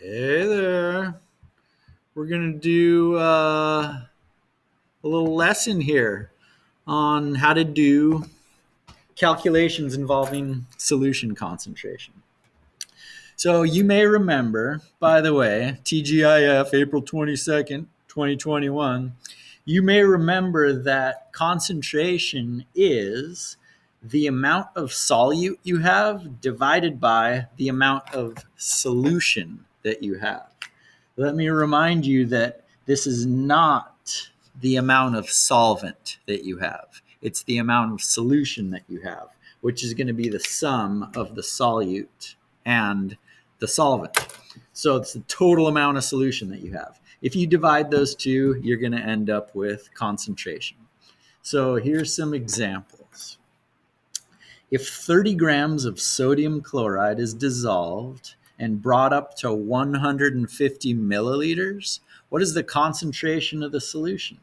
Hey there. We're going to do a little lesson here on how to do calculations involving solution concentration. So you may remember, by the way, TGIF, April 22nd, 2021, you may remember that concentration is the amount of solute you have divided by the amount of solution that you have. Let me remind you that this is not the amount of solvent that you have. It's the amount of solution that you have, which is going to be the sum of the solute and the solvent. So it's the total amount of solution that you have. If you divide those two, you're going to end up with concentration. So here's some examples. If 30 grams of sodium chloride is dissolved and brought up to 150 milliliters, what is the concentration of the solution?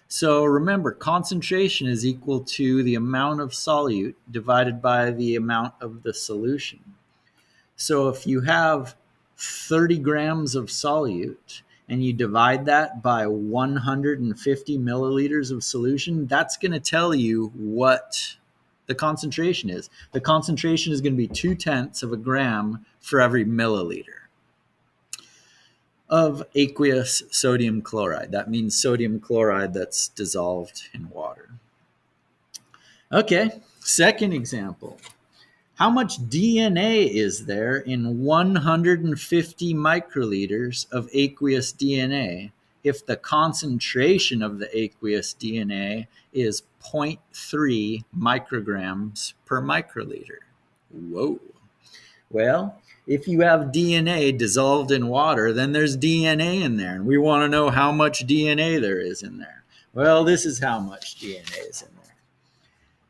So remember, concentration is equal to the amount of solute divided by the amount of the solution. So if you have 30 grams of solute and you divide that by 150 milliliters of solution, that's going to tell you what the concentration is. The concentration is going to be 0.2 of a gram for every milliliter of aqueous sodium chloride. That means sodium chloride that's dissolved in water. Okay, second example. How much DNA is there in 150 microliters of aqueous DNA if the concentration of the aqueous DNA is 0.3 micrograms per microliter? Whoa. Well, if you have DNA dissolved in water, then there's DNA in there, and we want to know how much DNA there is in there. Well, this is how much DNA is in there.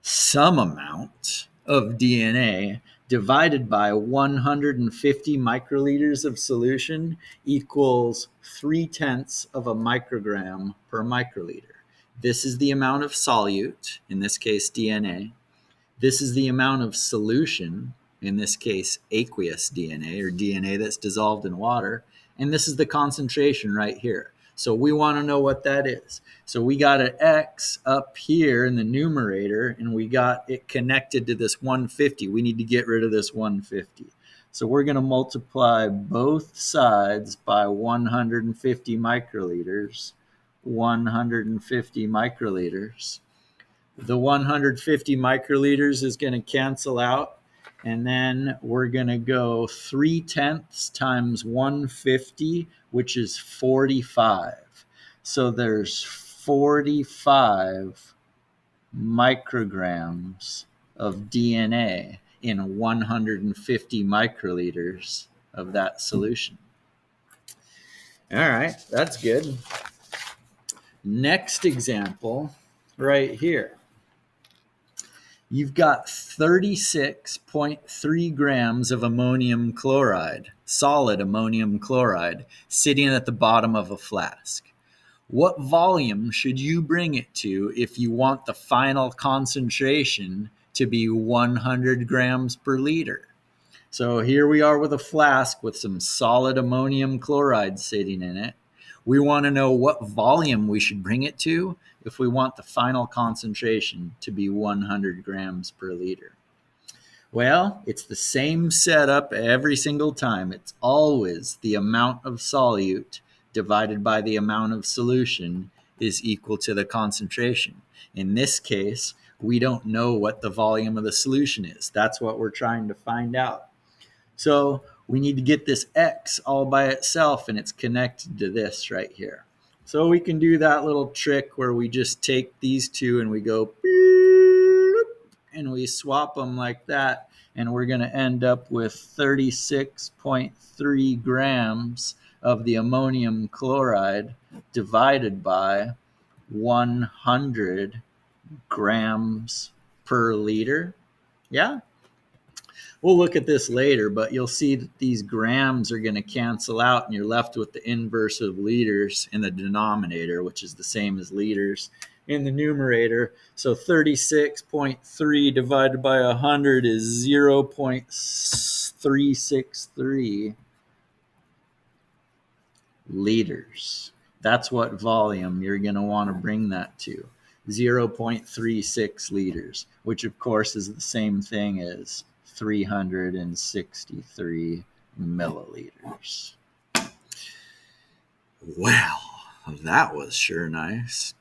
Some amount of DNA divided by 150 microliters of solution equals 0.3 of a microgram per microliter. This is the amount of solute, in this case DNA. This is the amount of solution, in this case aqueous DNA or DNA that's dissolved in water. And this is the concentration right here. So we want to know what that is. So we got an X up here in the numerator, and we got it connected to this 150. We need to get rid of this 150. So we're going to multiply both sides by 150 microliters. 150 microliters. The 150 microliters is going to cancel out. And then we're going to go 0.3 times 150, which is 45. So there's 45 micrograms of DNA in 150 microliters of that solution. All right, that's good. Next example right here. You've got 36.3 grams of ammonium chloride, solid ammonium chloride, sitting at the bottom of a flask. What volume should you bring it to if you want the final concentration to be 100 grams per liter? So here we are with a flask with some solid ammonium chloride sitting in it. We want to know what volume we should bring it to if we want the final concentration to be 100 grams per liter. Well, it's the same setup every single time. It's always the amount of solute divided by the amount of solution is equal to the concentration. In this case, we don't know what the volume of the solution is. That's what we're trying to find out. So we need to get this X all by itself, and it's connected to this right here. So we can do that little trick where we just take these two and we go and we swap them like that, and we're going to end up with 36.3 grams of the ammonium chloride divided by 100 grams per liter. Yeah? We'll look at this later, but you'll see that these grams are going to cancel out, and you're left with the inverse of liters in the denominator, which is the same as liters in the numerator. So 36.3 divided by 100 is 0.363. liters. That's what volume you're going to want to bring that to. 0.36 liters, which of course is the same thing as 363 milliliters. Wow, that was sure nice.